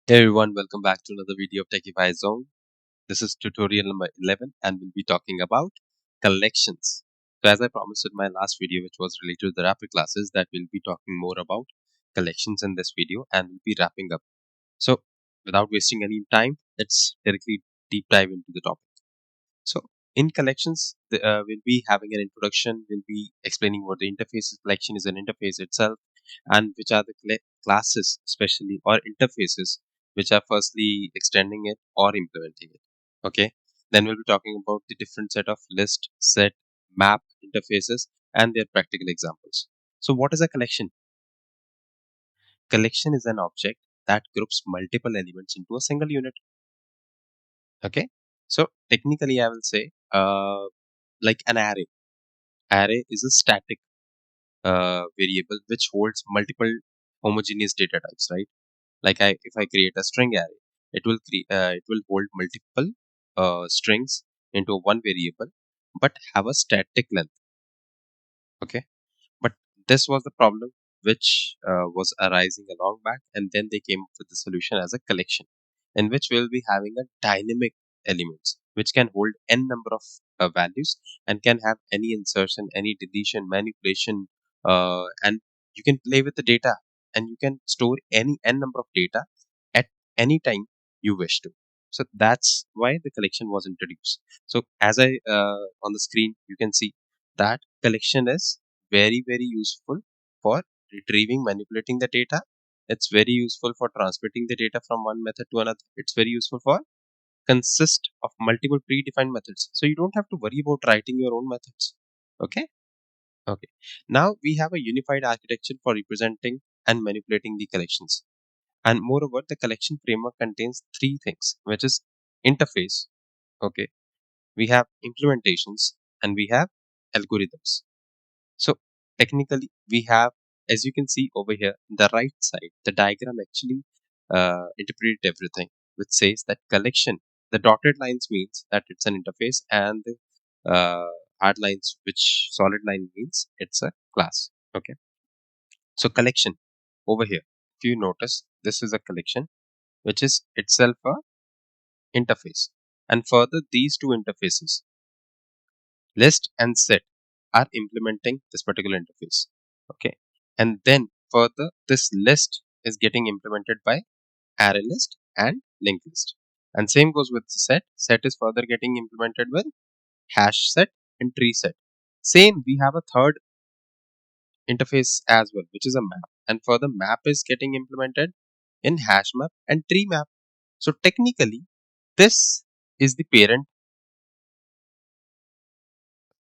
Hey everyone, welcome back to another video of Techify Zone. This is tutorial number 11 and we'll be talking about collections. So as I promised in my last video, which was related to the wrapper classes, that we'll be talking more about collections in this video and we'll be wrapping up. So without wasting any time, let's directly deep dive into the topic. So in collections, we'll be having an introduction. We'll be explaining what the interface is. Collection is an interface itself, and which are the classes, especially or interfaces, which are firstly extending it or implementing it. Okay. Then we'll be talking about the different set of list, set, map interfaces, and their practical examples. So what is a collection? Collection is an object that groups multiple elements into a single unit. Okay. So technically, I will say, like an array. Array is a static variable which holds multiple homogeneous data types, right? Like if I create a string array, it will hold multiple strings into one variable, but have a static length. Okay, but this was the problem which was arising a long back, and then they came up with the solution as a collection, in which we'll be having a dynamic elements which can hold n number of values and can have any insertion, any deletion, manipulation, and you can play with the data and you can store any n number of data at any time you wish to. So that's why the collection was introduced. So as I on the screen you can see that collection is very useful for retrieving, manipulating the data. It's very useful for transmitting the data from one method to another. It's very useful for consist of multiple predefined methods, so you don't have to worry about writing your own methods. Okay okay now we have a unified architecture for representing and manipulating the collections, and moreover the collection framework contains three things, which is interface. Okay, we have implementations and we have algorithms. So technically, we have, as you can see over here, the right side, the diagram actually interpreted everything, which says that collection, the dotted lines means that it's an interface, and the hard lines, which solid line means it's a class. Okay, so collection over here, if you notice, this is a collection, which is itself a interface, and further these two interfaces, list and set, are implementing this particular interface. Okay, and then further this list is getting implemented by ArrayList and LinkedList, and same goes with the set is further getting implemented with HashSet and TreeSet. Same, we have a third interface as well, which is a map, and further map is getting implemented in HashMap and TreeMap. So technically this is the parent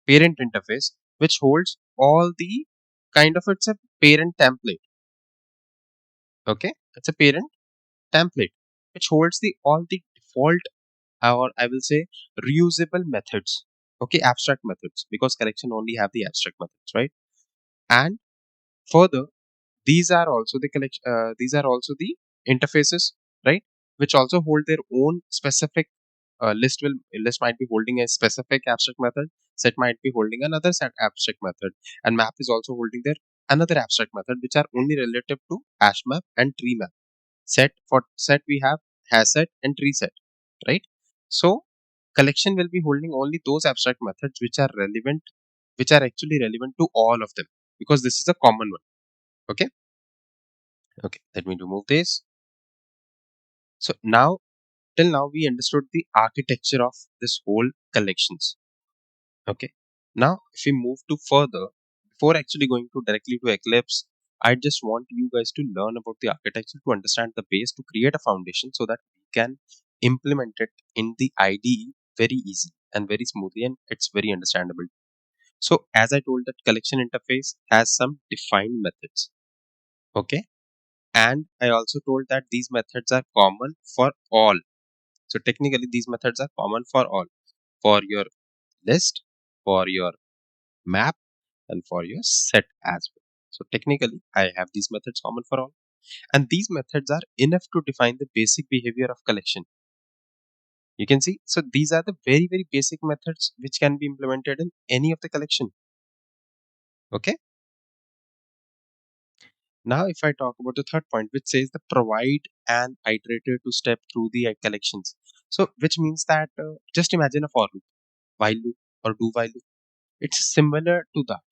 interface, which holds all the kind of, it's a parent template. Okay, it's a parent template which holds the all the default, or I will say reusable methods. Okay, abstract methods, because collection only have the abstract methods, right? And further, these are also the collection, these are also the interfaces, right, which also hold their own specific list might be holding a specific abstract method, set might be holding another set abstract method, and map is also holding their another abstract method, which are only relative to hashmap and tree map. Set, for set we have hashset and tree set, right? So collection will be holding only those abstract methods which are relevant, which are actually relevant to all of them, because this is a common one. Okay, okay, let me remove this. So now, till now we understood the architecture of this whole collections. Okay, now if we move to further, before actually going to directly to Eclipse, I just want you guys to learn about the architecture, to understand the base, to create a foundation so that we can implement it in the IDE very easy and very smoothly, and it's very understandable. So as I told, that collection interface has some defined methods. Okay, and I also told that these methods are common for all. So technically these methods are common for all, for your list, for your map, and for your set as well. So technically I have these methods common for all, and these methods are enough to define the basic behavior of collection. You can see, so these are the very basic methods which can be implemented in any of the collection. Okay, Now, if I talk about the third point, which says the provide an iterator to step through the collections. So, which means that just imagine a for loop, while loop, or do while loop. It's similar to that.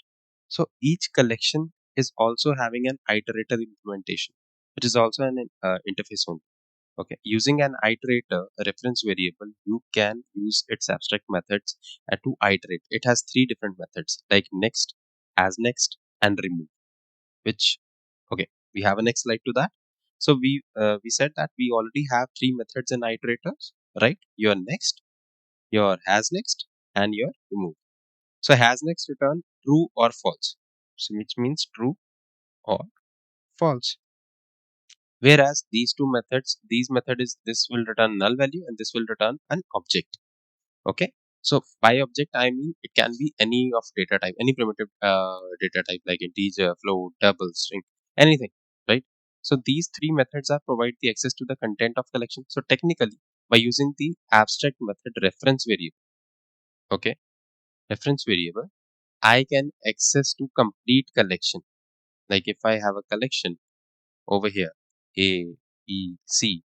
So, each collection is also having an iterator implementation, which is also an interface only. Okay, using an iterator, a reference variable, you can use its abstract methods to iterate. It has three different methods like next, as next, and remove. Which, okay, we have a next slide to that. So we said that we already have three methods in iterators, right? Your next, your has next, and your remove. So has next return true or false. So which means true or false. Whereas these two methods, these method is this will return null value and this will return an object. Okay. So by object I mean it can be any of data type, any primitive data type like integer, float, double, string, anything, right? So these three methods are provide the access to the content of collection. So technically, by using the abstract method reference variable, okay, reference variable, I can access to complete collection. Like if I have a collection over here, A, B, C,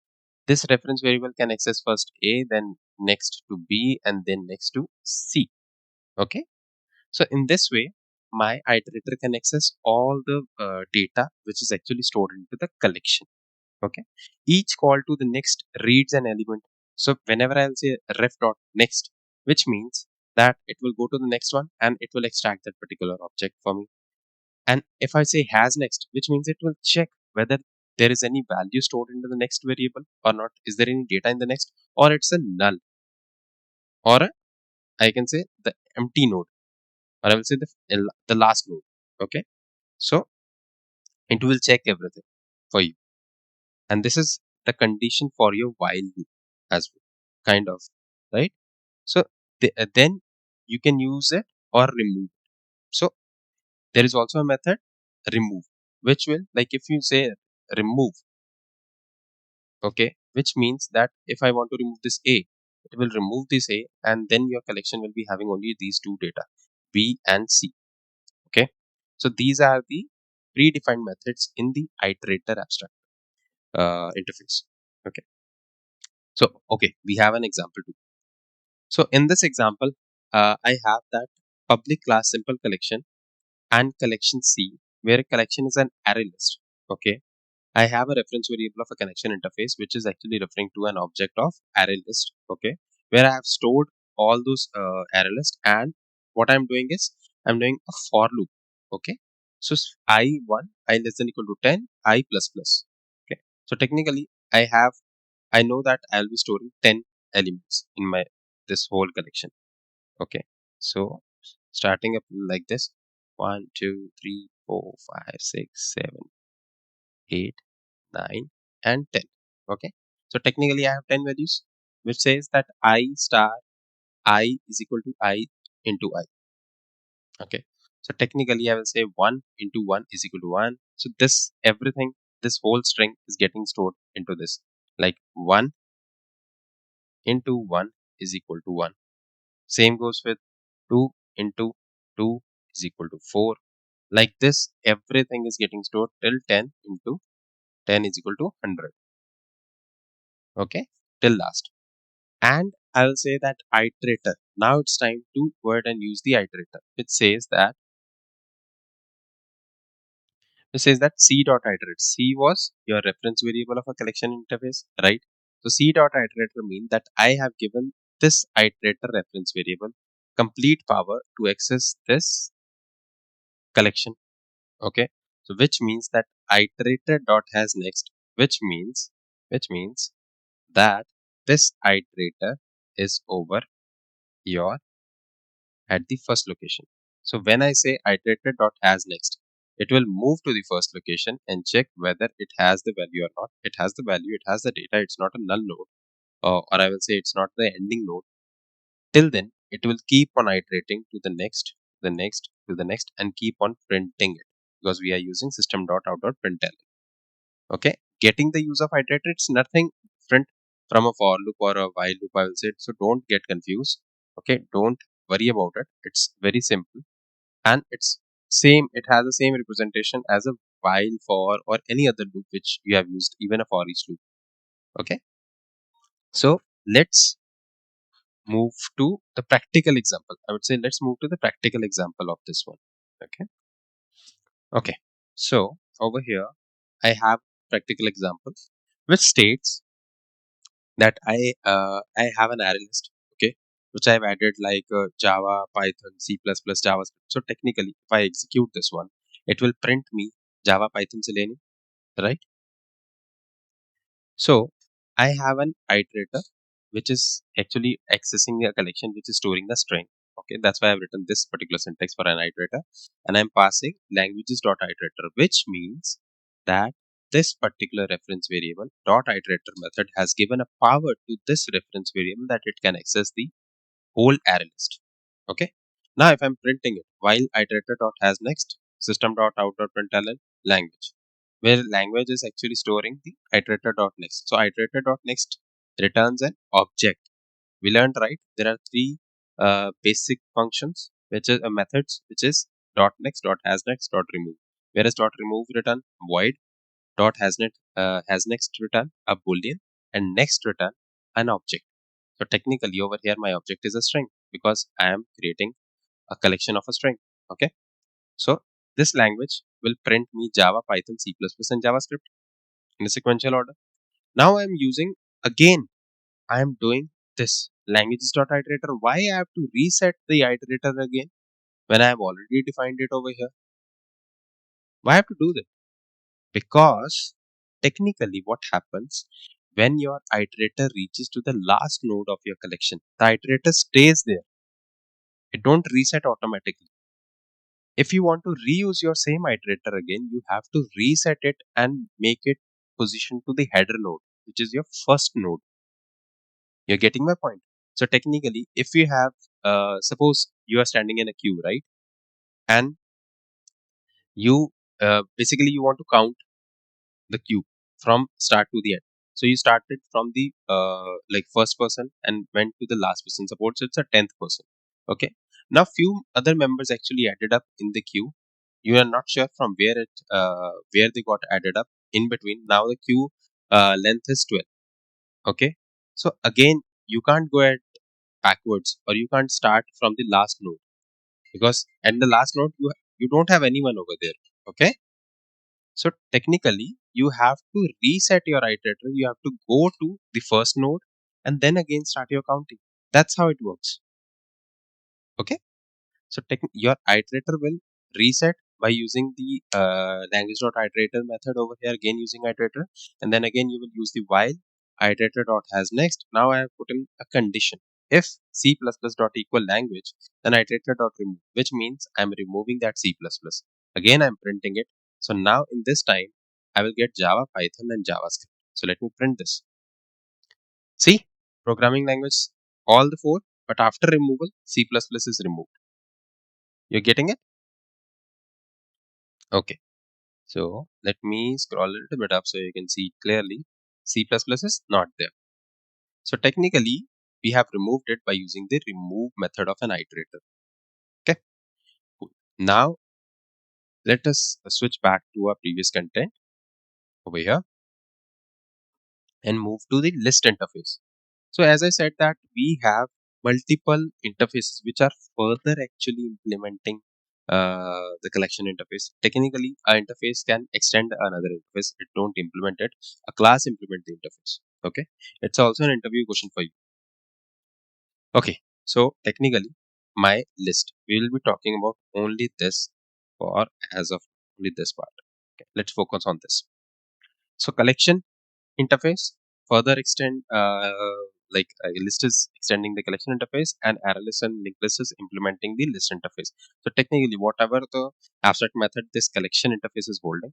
this reference variable can access first A, then next to B, and then next to C. Okay. So in this way, my iterator can access all the data which is actually stored into the collection. Okay. Each call to the next reads an element. So whenever I'll say ref dot next, which means that it will go to the next one and it will extract that particular object for me. And if I say has next, which means it will check whether there is any value stored into the next variable or not. Is there any data in the next, or it's a null, or I can say the empty node, or I will say the last node. Okay. So it will check everything for you. And this is the condition for your while loop as well, kind of, right? So then you can use it or remove. So there is also a method remove, which will, like if you say remove, okay, which means that if I want to remove this A, it will remove this A, and then your collection will be having only these two data, B and C. Okay. So these are the predefined methods in the iterator abstract interface. Okay. So, okay, we have an example too. So in this example, I have that public class simple collection and collection C, where a collection is an array list. Okay. I have a reference variable of a connection interface, which is actually referring to an object of ArrayList, okay, where I have stored all those ArrayList, and what I'm doing is I'm doing a for loop, okay. So I1, I less than equal to 10, I plus plus, okay. So technically, I know that I'll be storing 10 elements in my this whole collection, okay. So starting up like this, 1, 2, 3, 4, 5, 6, 7, 8, 9, and 10. Okay. So technically I have 10 values, which says that I star I is equal to I into I. Okay. So technically I will say 1 into 1 is equal to 1. So this everything, this whole string is getting stored into this. Like 1 into 1 is equal to 1. Same goes with 2 into 2 is equal to 4. Like this, everything is getting stored till 10 into 10 is equal to 100. Okay. Till last. And I'll say that iterator. Now it's time to go ahead and use the iterator. It says that c dot iterate. C was your reference variable of a collection interface, right? So c dot iterator means that I have given this iterator reference variable complete power to access this collection. Okay. So which means that iterator dot has next, which means that this iterator is over your at the first location. So when I say iterator.has next, it will move to the first location and check whether it has the value or not. It has the value, it has the data, it's not a null node, or I will say it's not the ending node. Till then, it will keep on iterating to the next, the next, to the next, and keep on printing it because we are using system.out.println. Okay, getting the use of iterator, it's nothing different from a for loop or a while loop, I will say. So don't get confused. Okay, don't worry about it. It's very simple, and it has the same representation as a while, for, or any other loop which you have used, even a for each loop. Okay. So let's move to the practical example. I would say let's move to the practical example of this one. Okay. Okay. So over here, I have practical example which states that I have an array list, okay, which I've added like Java, Python, C++, JavaScript. So technically, if I execute this one, it will print me Java, Python, Selenium, right? So I have an iterator which is actually accessing a collection which is storing a string. Okay, that's why I've written this particular syntax for an iterator, and I'm passing languages.iterator, which means that this particular reference variable dot iterator method has given a power to this reference variable that it can access the whole array list. Okay. Now if I'm printing it, while iterator dot has next system dot out dot println language, where language is actually storing the iterator dot next. So iterator dot next returns an object. We learned, right? There are three basic functions, which is methods, which is dot next, dot has next, dot remove. Whereas dot remove return void, dot has next return a boolean, and next return an object. So technically over here my object is a string because I am creating a collection of a string. Okay. So this language will print me Java, Python, C++, and JavaScript in a sequential order. Now I am using, again, I am doing this languages.iterator. Why I have to reset the iterator again when I have already defined it over here? Why I have to do that? Because technically what happens when your iterator reaches to the last node of your collection, the iterator stays there. It don't reset automatically. If you want to reuse your same iterator again, you have to reset it and make it position to the header node, which is your first node. You're getting my point. So technically, if you have, suppose you are standing in a queue, right? And you basically you want to count the queue from start to the end. So you started from the like first person and went to the last person. Suppose it's a 10th person. Okay. Now few other members actually added up in the queue. You are not sure from where they got added up in between. Now the queue length is 12. Okay. So again, you can't go at backwards, or you can't start from the last node, because at the last node you don't have anyone over there. Okay. So technically, you have to reset your iterator. You have to go to the first node and then again start your counting. That's how it works. Okay. So your iterator will reset by using the language.iterator method over here, again using iterator, and then again you will use the while iterator dot has next. Now I have put in a condition. If C++ dot equal language, then iterator dot remove, which means I'm removing that C++. Again, I'm printing it. So now in this time, I will get Java, Python, and JavaScript. So let me print this. See, programming language, all the four, but after removal, C++ is removed. You're getting it? Okay. So let me scroll a little bit up so you can see clearly. C++ is not there. So technically, we have removed it by using the remove method of an iterator. Okay. Cool. Now let us switch back to our previous content over here and move to the list interface. So as I said that we have multiple interfaces which are further actually implementing the collection interface. Technically, an interface can extend another interface. It don't implement it. A class implement the interface. Okay. It's also an interview question for you. Okay. So technically, my list. We will be talking about only this for as of only this part. Okay. Let's focus on this. So collection interface further extend like list is extending the collection interface, and ArrayList and LinkedList is implementing the list interface. So technically, whatever the abstract method this collection interface is holding,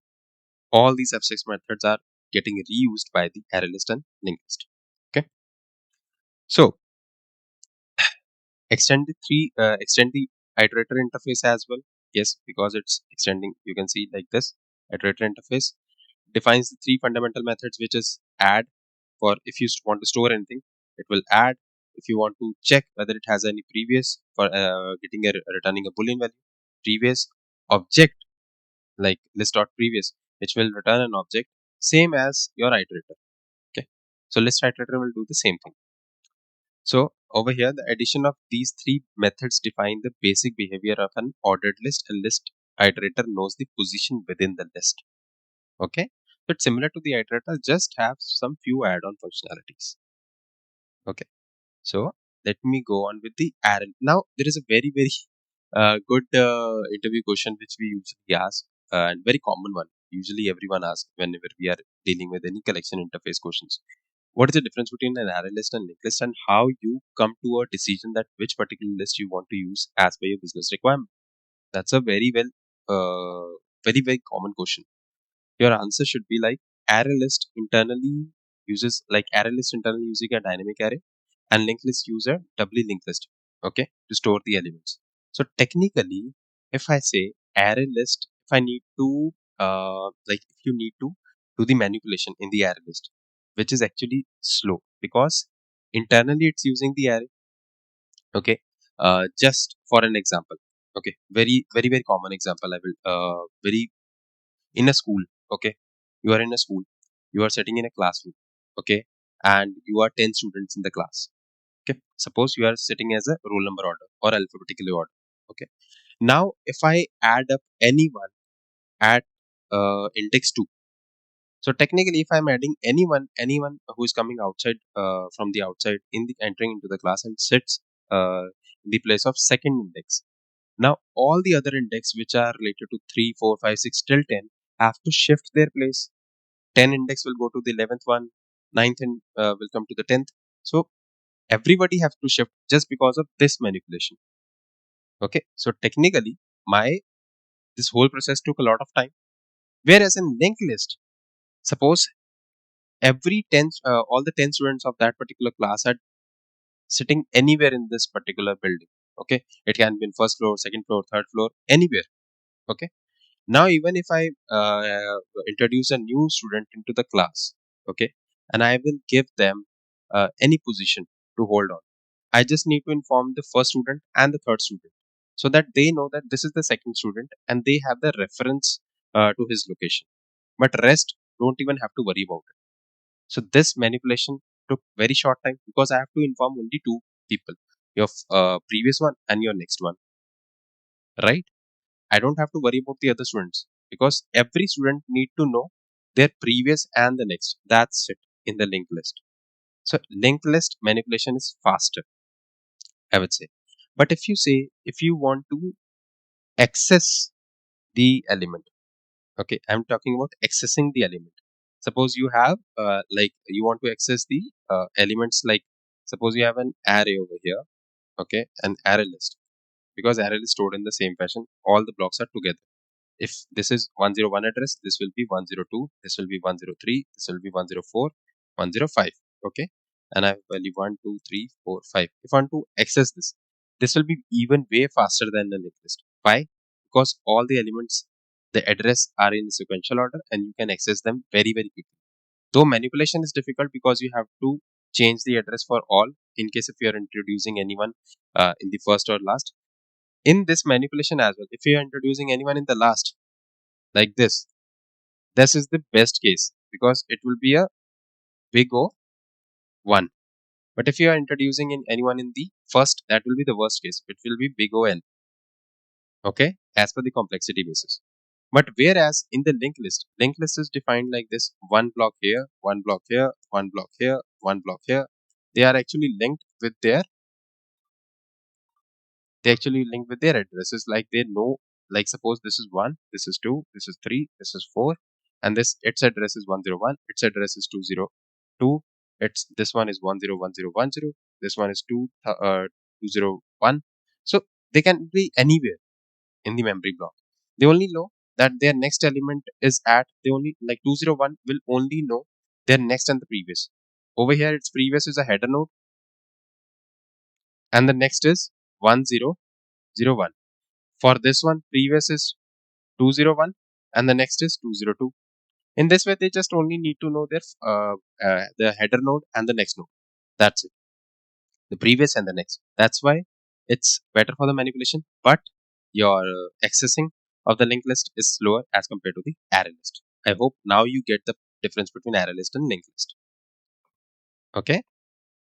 all these abstract methods are getting reused by the ArrayList and LinkedList. Okay. So extend the iterator interface as well. Yes, because it's extending. You can see like this iterator interface defines the three fundamental methods, which is add for if you want to store anything, it will add. If you want to check whether it has any previous for getting a returning a boolean value, previous object like list.previous, which will return an object same as your iterator. Okay, so list iterator will do the same thing. So over here, the addition of these three methods define the basic behavior of an ordered list, and list iterator knows the position within the list. Okay, so it's similar to the iterator, just have some few add-on functionalities. Okay, so let me go on with the array. Now there is a very good interview question which we usually ask, and very common one. Usually everyone asks whenever we are dealing with any collection interface questions. What is the difference between an array list and linked list, and how you come to a decision that which particular list you want to use as per your business requirement? That's a very common question. Your answer should be like array list internally using a dynamic array, and linked list use a doubly linked list. Okay, to store the elements. So technically, if I say array list, if I need to if you need to do the manipulation in the array list, which is actually slow because internally it's using the array. Okay, just for an example. Okay, very common example. I will very in a school. Okay, you are in a school, you are sitting in a classroom. Okay, and you are 10 students in the class. Okay, suppose you are sitting as a roll number order or alphabetically order. Okay, now if I add up anyone at index 2, so technically if I'm adding anyone who is coming outside from the outside in the entering into the class and sits in the place of second index, now all the other index which are related to 3, 4, 5, 6 till 10 have to shift their place. 10 index will go to the 11th one, ninth and will come to the 10th. So everybody have to shift just because of this manipulation. Okay, so technically my this whole process took a lot of time. Whereas in linked list, suppose every 10 all the 10 students of that particular class are sitting anywhere in this particular building. Okay, it can be in first floor, second floor, third floor, anywhere. Okay, now even if I introduce a new student into the class, okay, and I will give them any position to hold on, I just need to inform the first student and the third student so that they know that this is the second student and they have the reference to his location, but rest don't even have to worry about it. So this manipulation took very short time because I have to inform only two people, your previous one and your next one, right? I don't have to worry about the other students because every student need to know their previous and the next. That's it in the linked list. So linked list manipulation is faster, I would say. But if you want to access the element, okay, I'm talking about accessing the element. Suppose you have you want to access the elements, like suppose you have an array over here, okay, an array list, because array is stored in the same fashion. All the blocks are together. If this is 101 address, this will be 102, this will be 103, this will be 104, 105. Okay, and I have value 1, 2, 3, 4, 5. If I want to access this will be even way faster than the linked list. Why? Because all the elements, the address are in sequential order and you can access them very quickly. Though manipulation is difficult because you have to change the address for all in case if you are introducing anyone in the first or last. In this manipulation as well, if you are introducing anyone in the last, like this is the best case because it will be a big O1. But if you are introducing in anyone in the first, that will be the worst case. It will be big O(n). Okay, as per the complexity basis. But whereas in the linked list is defined like this: one block here, one block here, one block here, one block here. They are actually linked with their addresses, like they know, like suppose this is 1, this is 2, this is 3, this is 4, and this its address is 101, its address is 202, its this one is 101010, this one is 201. So they can be anywhere in the memory block. They only know that their next element is at, they only like 201 will only know their next and the previous. Over here its previous is a header node and the next is 1001. For this one, previous is 201 and the next is 202. In this way, they just only need to know their the header node and the next node. That's it. The previous and the next. That's why it's better for the manipulation. But your accessing of the linked list is slower as compared to the array list. I hope now you get the difference between array list and linked list. Okay.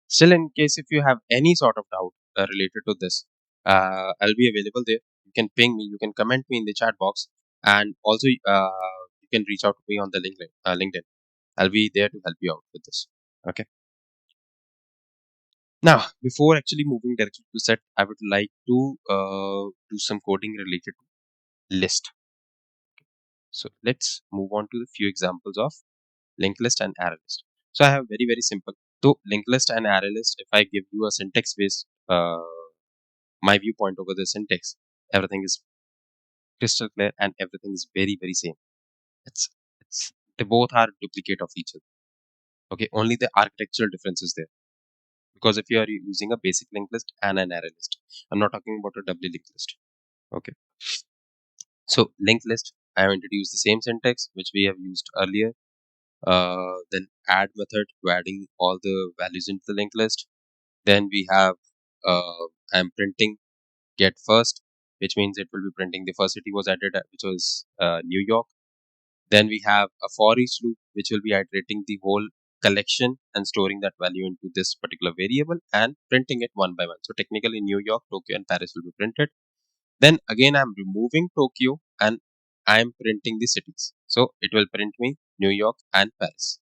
Still, in case if you have any sort of doubt related to this, I'll be available there. You can ping me, you can comment me in the chat box, and also you can reach out to me on the LinkedIn. I'll be there to help you out with this. Okay. Now, before actually moving directly to set, I would like to do some coding related to list. So let's move on to the few examples of linked list and array list. So I have very simple. So linked list and array list, if I give you a syntax based my viewpoint over the syntax, everything is crystal clear and everything is very same. It's they both are duplicate of each other. Okay, only the architectural difference is there. Because if you are using a basic linked list and an array list, I'm not talking about a doubly linked list. Okay, so linked list, I have introduced the same syntax which we have used earlier. Then add method to adding all the values into the linked list. Then we have I'm printing get first, which means it will be printing the first city was added, which was New York. Then we have a for each loop, which will be iterating the whole collection and storing that value into this particular variable and printing it one by one. So technically New York, Tokyo and Paris will be printed. Then again, I'm removing Tokyo and I'm printing the cities. So it will print me New York and Paris.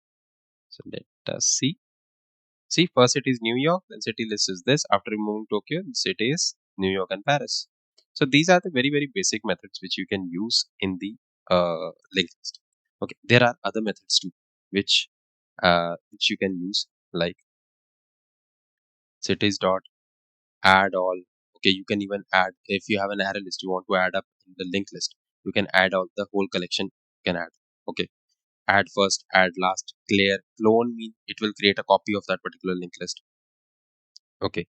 So let us see. See, first city is New York, then city list is this. After removing Tokyo, the city is New York and Paris. So these are the very basic methods which you can use in the linked list. Okay, there are other methods too, which you can use, like cities dot add all. Okay, you can even add, if you have an array list you want to add up in the linked list, you can add all the whole collection. You can add. Okay, add first, add last, clear, clone mean it will create a copy of that particular linked list. Okay,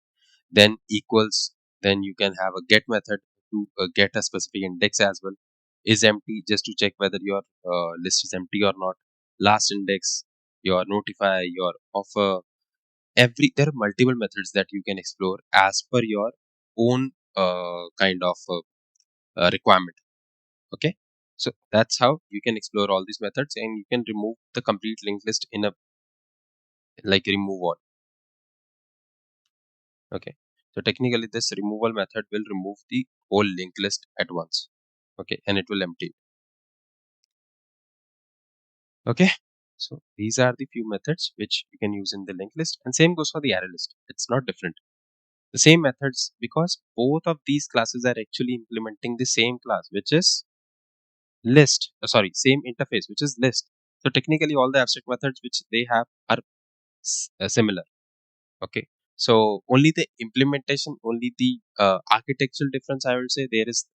then equals, then you can have a get method to get a specific index as well. Is empty, just to check whether your list is empty or not. Last index, your notify, your offer, there are multiple methods that you can explore as per your own kind of requirement. Okay, so that's how you can explore all these methods, and you can remove the complete linked list in a, like, remove all. Okay, so technically this removal method will remove the whole linked list at once. Okay, and it will empty it. Okay, so these are the few methods which you can use in the linked list, and same goes for the array list. It's not different. The same methods, because both of these classes are actually implementing the same class, which is list. Sorry, same interface, which is list. So technically all the abstract methods which they have are similar. Okay, so only the implementation, only the architectural difference, I would say there is,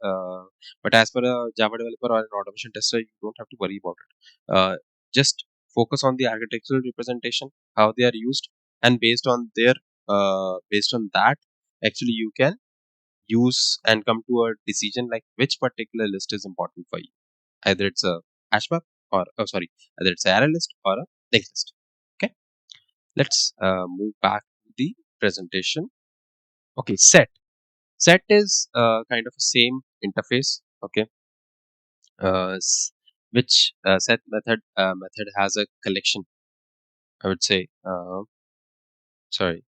but as for a Java developer or an automation tester, you don't have to worry about it. Just focus on the architectural representation, how they are used, and based on that, actually you can use and come to a decision like which particular list is important for you. Either it's a HashMap, or sorry, either it's a array list or a linked list. Okay, let's move back to the presentation. Okay, set. Set is kind of a same interface. Okay, which set method has a collection. I would say, sorry,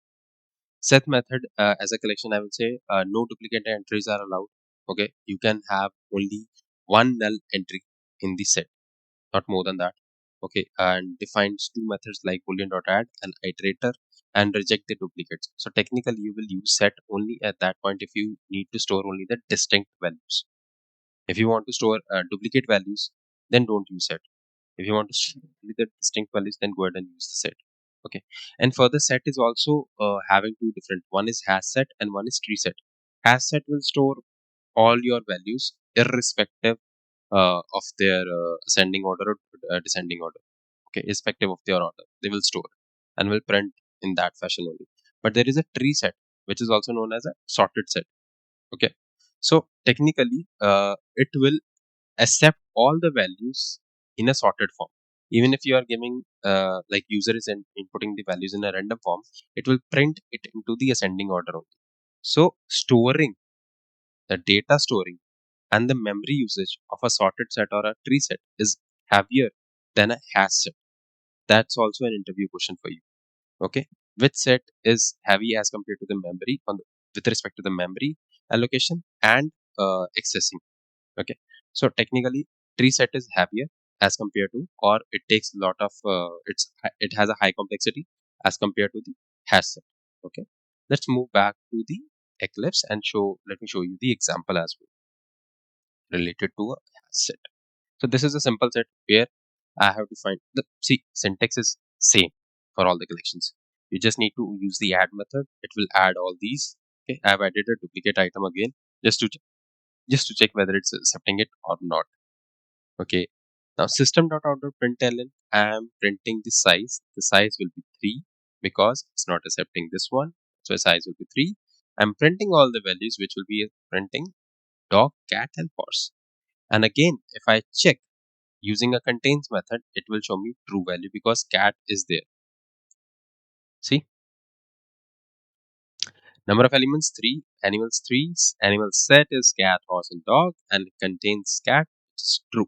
set method as a collection. I would say no duplicate entries are allowed. Okay, you can have only one null entry in the set, not more than that. Okay, and defines two methods like boolean.add and iterator, and reject the duplicates. So technically you will use set only at that point if you need to store only the distinct values. If you want to store duplicate values, then don't use set. If you want to store only the distinct values, then go ahead and use the set. Okay, and further, set is also having two different, one is hash set and one is tree set. Hash set will store all your values irrespective of their ascending order or descending order. Okay, irrespective of their order, they will store and will print in that fashion only. But there is a tree set, which is also known as a sorted set. Okay, so technically it will accept all the values in a sorted form. Even if you are giving like user is inputting the values in a random form, it will print it into the ascending order only. So storing, the data storing, and the memory usage of a sorted set or a tree set is heavier than a hash set? That's also an interview question for you. Okay, which set is heavy as compared to the memory with respect to the memory allocation and accessing? Okay, so technically, tree set is heavier as compared to, or it takes a lot of it has a high complexity as compared to the hash set. Okay, let's move back to the Eclipse and let me show you the example as well related to a hash set. So this is a simple set where I have to find the see syntax is same for all the collections. You just need to use the add method. It will add all these. Okay, I have added a duplicate item again just to check whether it's accepting it or not. Okay. Now system.out.println, I am printing the size. The size will be 3 because it's not accepting this one. So size will be 3. I'm printing all the values which will be printing dog, cat and horse. And again, if I check using a contains method, it will show me true value because cat is there. See, number of elements 3, animals 3, animal set is cat, horse and dog, and it contains cat, it's true.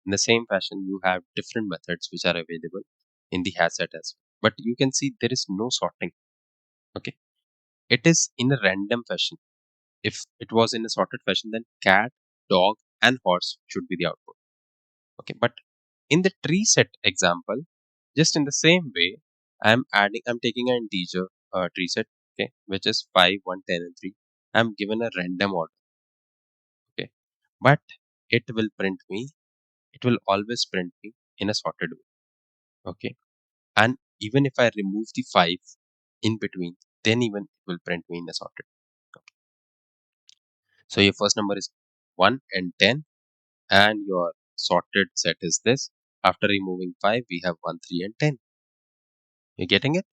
In the same fashion, you have different methods which are available in the hash set as well. But you can see there is no sorting. Okay, it is in a random fashion. If it was in a sorted fashion, then cat, dog, and horse should be the output. Okay, but in the tree set example, just in the same way, I'm taking an integer tree set, okay, which is 5, 1, 10, and 3. I'm given a random order, okay, but it will print me. It will always print me in a sorted way, okay. And even if I remove the 5 in between, then even it will print me in a sorted. Okay. So your first number is 1 and 10, and your sorted set is this. After removing 5, we have 1, 3, and 10. You're getting it?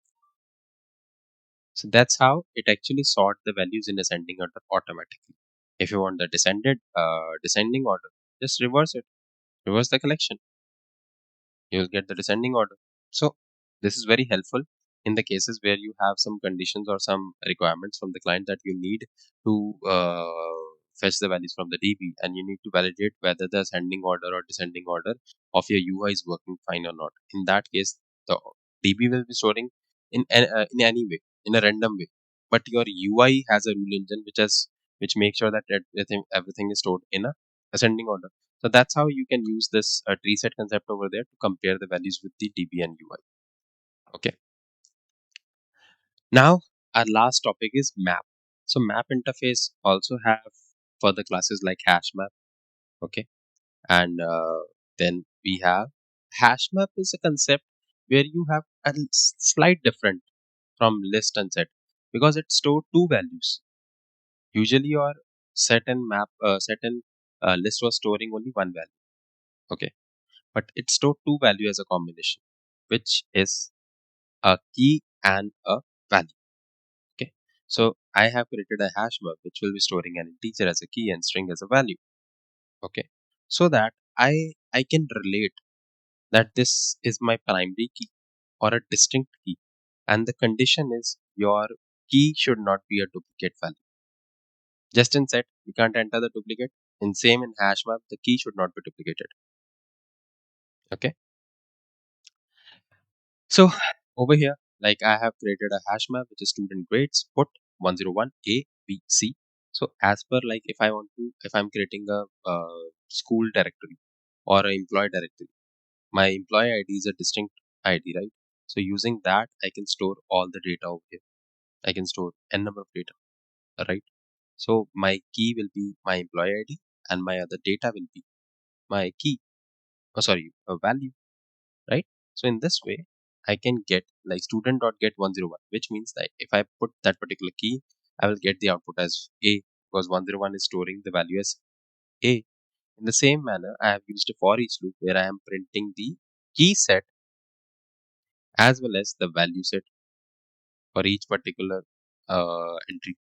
So that's how it actually sort the values in ascending order automatically. If you want the descending order, just reverse it. Reverse the collection. You'll get the descending order. So this is very helpful in the cases where you have some conditions or some requirements from the client that you need to fetch the values from the DB, and you need to validate whether the ascending order or descending order of your UI is working fine or not. In that case, the DB will be storing in any way, in a random way, but your UI has a rule engine which makes sure that everything is stored in a ascending order. So that's how you can use this tree set concept over there to compare the values with the DB and UI. Okay. Now our last topic is map. So map interface also have further classes like HashMap. Okay, and then we have HashMap is a concept where you have a slight different from list and set because it store two values. Usually your set and list was storing only one value. Okay, but it stored two value as a combination, which is a key and a value. Okay, so I have created a hash map which will be storing an integer as a key and string as a value. Okay, so that I can relate that this is my primary key or a distinct key, and the condition is your key should not be a duplicate value. Just in set, you can't enter the duplicate. In same in hash map, the key should not be duplicated. Okay, so over here, like I have created a hash map which is student grades put 101 A B C. So as per like if I'm creating a school directory or an employee directory, my employee ID is a distinct ID, right? So using that, I can store all the data over here. I can store n number of data, right? So my key will be my employee ID, and my other data will be my key. Oh, sorry, a value, right? So in this way, I can get like student dot get 101, which means that if I put that particular key, I will get the output as A because 101 is storing the value as A. In the same manner, I have used a for each loop where I am printing the key set as well as the value set for each particular entry.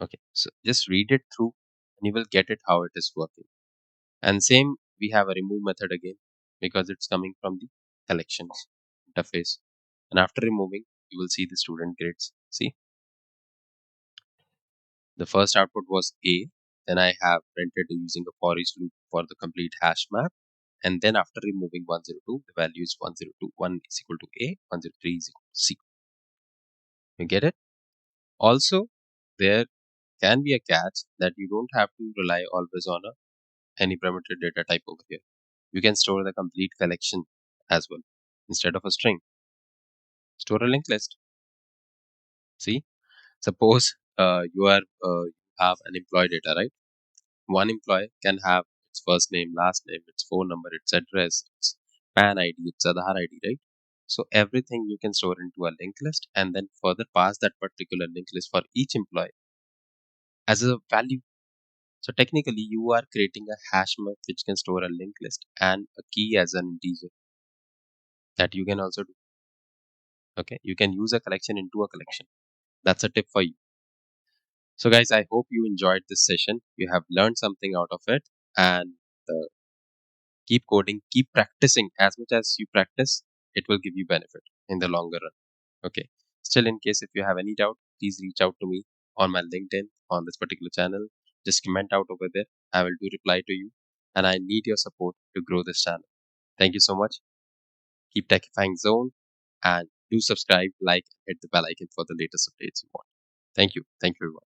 Okay, so just read it through and you will get it how it is working. And same, we have a remove method again because it's coming from the collections interface. And after removing, you will see the student grades. See, the first output was A, Then I have printed using a for each loop for the complete hash map. And then after removing 102, the value is 102. 1 is equal to A, 103 is equal to C. You get it? Also, there can be a catch that you don't have to rely always on any parameter data type over here. You can store the complete collection as well. Instead of a string, store a linked list. See, suppose you have an employee data, right? One employee can have its first name, last name, its phone number, its address, its PAN ID, its Aadhaar ID, right? So everything you can store into a linked list and then further pass that particular linked list for each employee as a value. So technically, you are creating a hash map which can store a linked list and a key as an integer that you can also do. Okay, you can use a collection into a collection. That's a tip for you. So guys, I hope you enjoyed this session. You have learned something out of it, and uh, keep coding, keep practicing. As much as you practice, it will give you benefit in the longer run. Okay. Still, in case if you have any doubt, please reach out to me on my LinkedIn on this particular channel. Just comment out over there. I will do reply to you, and I need your support to grow this channel. Thank you so much. Keep techifying zone, and do subscribe, like, hit the bell icon for the latest updates you want. Thank you. Thank you, everyone.